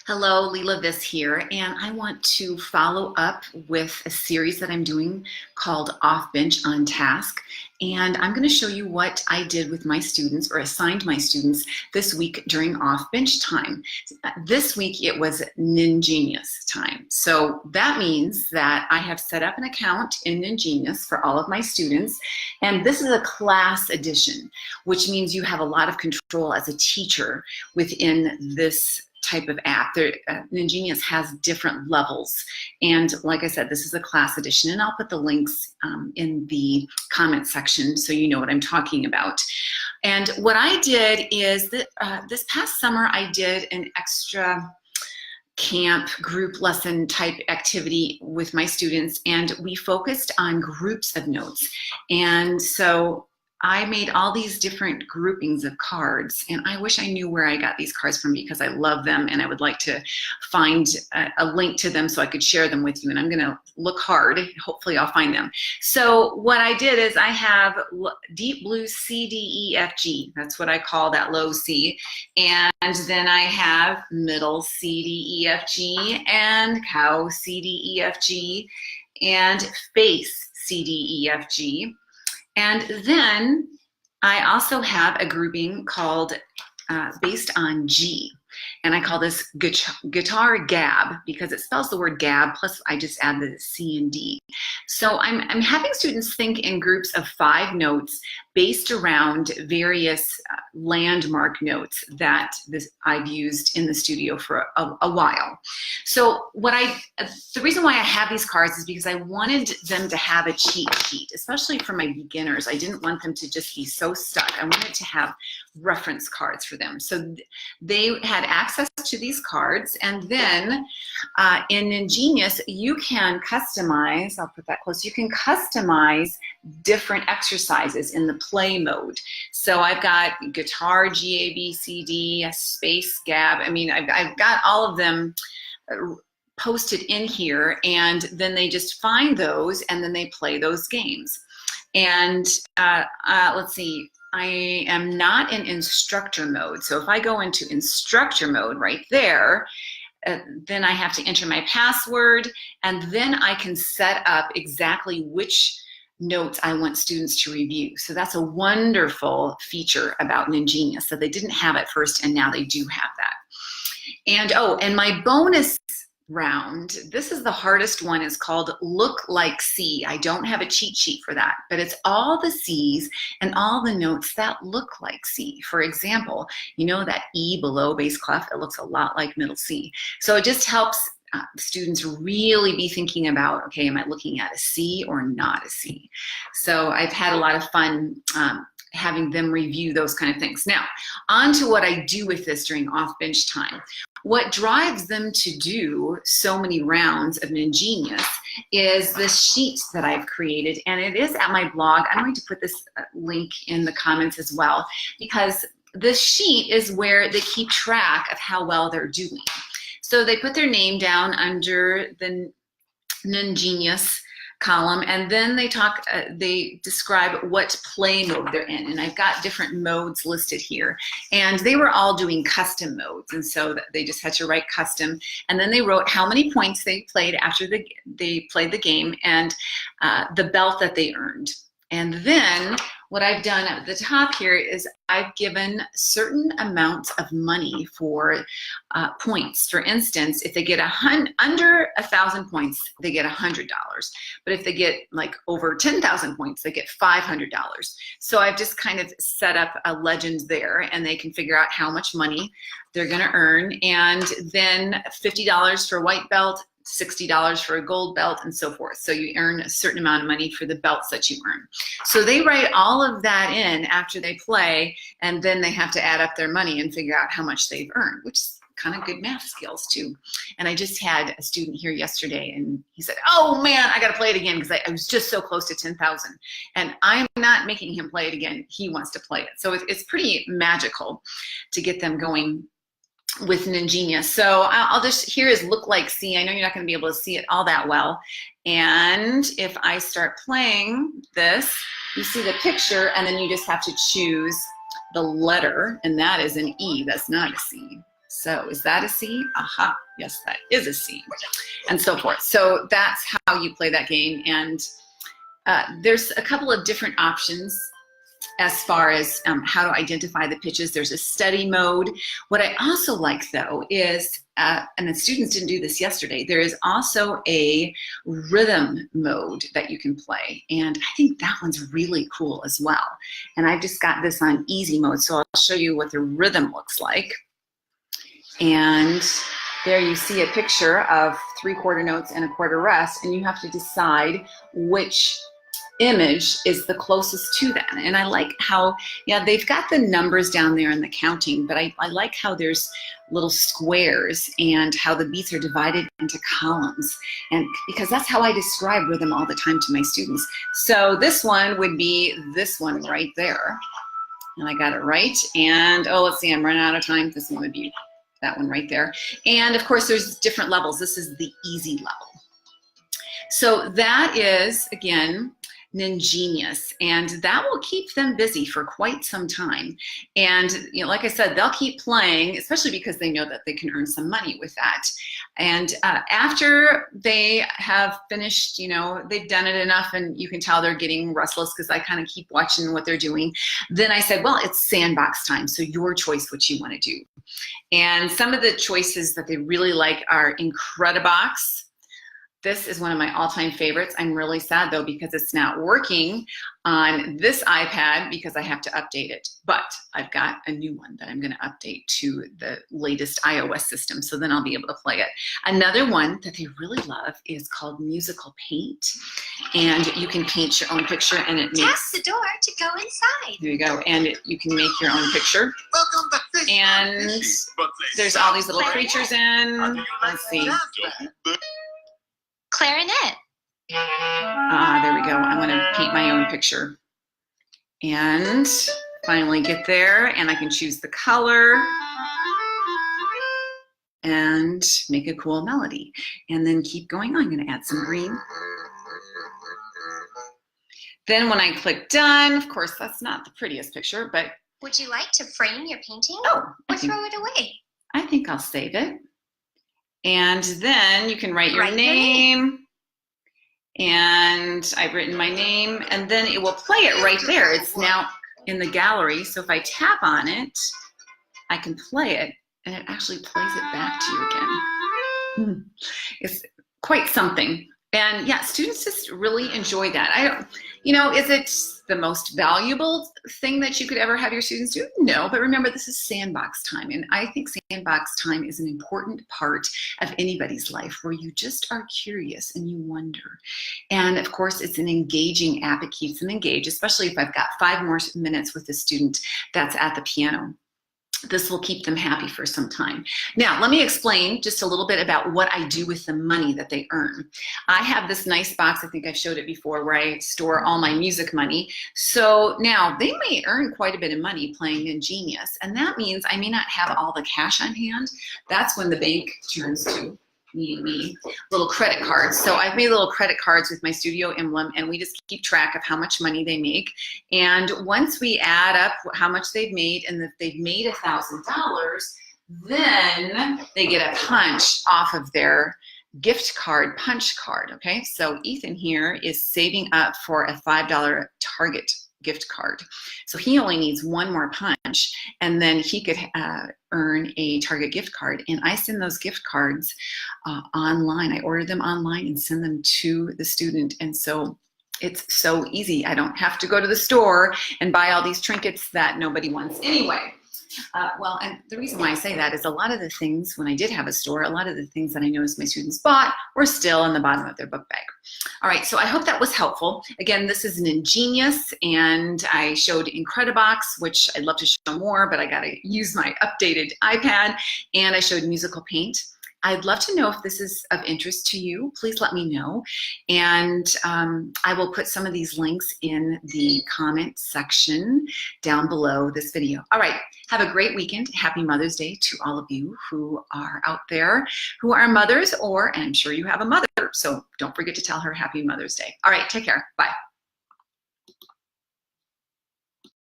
Hello, Leela Viss here, and I want to follow up with a series that I'm doing called Off Bench on Task. And I'm going to show you what I did with my students or assigned my students this week during off bench time. This week it was Ningenius time. So that means that I have set up an account in Ningenius for all of my students. And this is a class edition, which means you have a lot of control as a teacher within this type of app. Ningenius has different levels, and like I said, this is a class edition, and I'll put the links in the comment section so you know what I'm talking about. And what I did is that this past summer I did an extra camp group lesson type activity with my students, and we focused on groups of notes. And so I made all these different groupings of cards, and I wish I knew where I got these cards from because I love them and I would like to find a link to them so I could share them with you, and I'm gonna look hard. Hopefully I'll find them. So what I did is I have deep blue C, D, E, F, G. That's what I call that low C. And then I have middle C, D, E, F, G, and cow C, D, E, F, G, and face C, D, E, F, G. And then I also have a grouping called based on G. And I call this guitar gab because it spells the word gab, plus I just add the C and D. So I'm having students think in groups of 5 notes based around various landmark notes that I've used in the studio for a while. So the reason why I have these cards is because I wanted them to have a cheat sheet, especially for my beginners. I didn't want them to just be so stuck. I wanted to have reference cards for them. So they had access to these cards, and then in Ingenious you can customize, I'll put that close, you can customize different exercises in the play mode. So I've got guitar, G, A, B, C, D, space, gab. I mean, I've got all of them posted in here, and then they just find those and then they play those games. And let's see, I am not in instructor mode. So if I go into instructor mode right there, then I have to enter my password, and then I can set up exactly which notes I want students to review. So that's a wonderful feature about Ningenius. So they didn't have it first, and now they do have that. And oh, and my bonus round, this is the hardest one, is called Look Like C. I don't have a cheat sheet for that, but it's all the C's and all the notes that look like C. For example, you know that E below bass clef, it looks a lot like middle C. So it just helps students really be thinking about, okay, am I looking at a C or not a C? So I've had a lot of fun having them review those kind of things. Now, on to what I do with this during off-bench time. What drives them to do so many rounds of Ningenius is this sheet that I've created, and it is at my blog. I'm going to put this link in the comments as well, because this sheet is where they keep track of how well they're doing. So they put their name down under the Ningenius column, and then they describe what play mode they're in, and I've got different modes listed here, and they were all doing custom modes, and so they just had to write custom, and then they wrote how many points they played after they played the game, and the belt that they earned. And then what I've done at the top here is I've given certain amounts of money for points. For instance, if they get under 1,000 points, they get $100. But if they get like over 10,000 points, they get $500. So I've just kind of set up a legend there, and they can figure out how much money they're gonna earn. And then $50 for a white belt, $60 for a gold belt, and so forth. So you earn a certain amount of money for the belts that you earn. So they write all of that in after they play, and then they have to add up their money and figure out how much they've earned, which is kind of good math skills too. And I just had a student here yesterday, and he said, oh man, I gotta play it again because I was just so close to 10,000. And I'm not making him play it again. He wants to play it. So it's pretty magical to get them going with Ningenius. So I'll just, here is Look Like C. I know you're not going to be able to see it all that well. And if I start playing this, you see the picture, and then you just have to choose the letter, and that is an E. That's not a C. So is that a C? Aha, yes, that is a C, and so forth. So that's how you play that game. And there's a couple of different options as far as how to identify the pitches. There's a study mode. What I also like, though, is, and the students didn't do this yesterday, there is also a rhythm mode that you can play. And I think that one's really cool as well. And I've just got this on easy mode, so I'll show you what the rhythm looks like. And there you see a picture of 3/4 notes and a quarter rest, and you have to decide which image is the closest to that. And I like how, yeah, they've got the numbers down there in the counting, but I like how there's little squares and how the beats are divided into columns. And because that's how I describe rhythm all the time to my students. So this one would be this one right there. And I got it right. And oh, let's see, I'm running out of time. This one would be that one right there. And of course, there's different levels. This is the easy level. So that is, again, Ningenius, and that will keep them busy for quite some time. And you know, like I said, they'll keep playing, especially because they know that they can earn some money with that. And after they have finished, you know, they've done it enough, and you can tell they're getting restless because I kind of keep watching what they're doing. Then I said, well, it's Sandbox time, so your choice what you want to do. And some of the choices that they really like are Incredibox. This is one of my all-time favorites. I'm really sad, though, because it's not working on this iPad because I have to update it. But I've got a new one that I'm going to update to the latest iOS system, so then I'll be able to play it. Another one that they really love is called Musical Paint. And you can paint your own picture, and it makes... Tap the door to go inside. There you go. And you can make your own picture. Welcome to Fish And there's all these little creatures in. Let's see. Clarinet. There we go. I'm going to paint my own picture. And finally get there, and I can choose the color and make a cool melody. And then keep going. I'm going to add some green. Then when I click done, of course, that's not the prettiest picture, but... Would you like to frame your painting or throw it away? I think I'll save it. And then you can write your name. And I've written my name, and then it will play it right there. It's now in the gallery, so if I tap on it, I can play it, and it actually plays it back to you again. It's quite something. And yeah, students just really enjoy that. You know, is it the most valuable thing that you could ever have your students do? No, but remember, this is Sandbox time. And I think Sandbox time is an important part of anybody's life where you just are curious and you wonder. And of course, it's an engaging app. It keeps them engaged, especially if I've got 5 more minutes with the student that's at the piano. This will keep them happy for some time. Now, let me explain just a little bit about what I do with the money that they earn. I have this nice box, I think I've showed it before, where I store all my music money. So now they may earn quite a bit of money playing Ningenius, and that means I may not have all the cash on hand. That's when the bank turns to me little credit cards. So I've made little credit cards with my studio emblem, and we just keep track of how much money they make. And once we add up how much they've made, and if they've made $1,000, then they get a punch off of their gift card punch card. Okay, so Ethan here is saving up for a $5 Target gift card. So he only needs one more punch, and then he could earn a Target gift card. And I send those gift cards online. I order them online and send them to the student. And so it's so easy. I don't have to go to the store and buy all these trinkets that nobody wants anyway. Well, and the reason why I say that is a lot of the things, when I did have a store, a lot of the things that I noticed my students bought were still in the bottom of their book bag. All right, so I hope that was helpful. Again, this is an Ingenious, and I showed Incredibox, which I'd love to show more, but I gotta use my updated iPad, and I showed Musical Paint. I'd love to know if this is of interest to you. Please let me know. And I will put some of these links in the comment section down below this video. All right, have a great weekend. Happy Mother's Day to all of you who are out there, who are mothers, or, and I'm sure you have a mother, so don't forget to tell her Happy Mother's Day. All right, take care. Bye.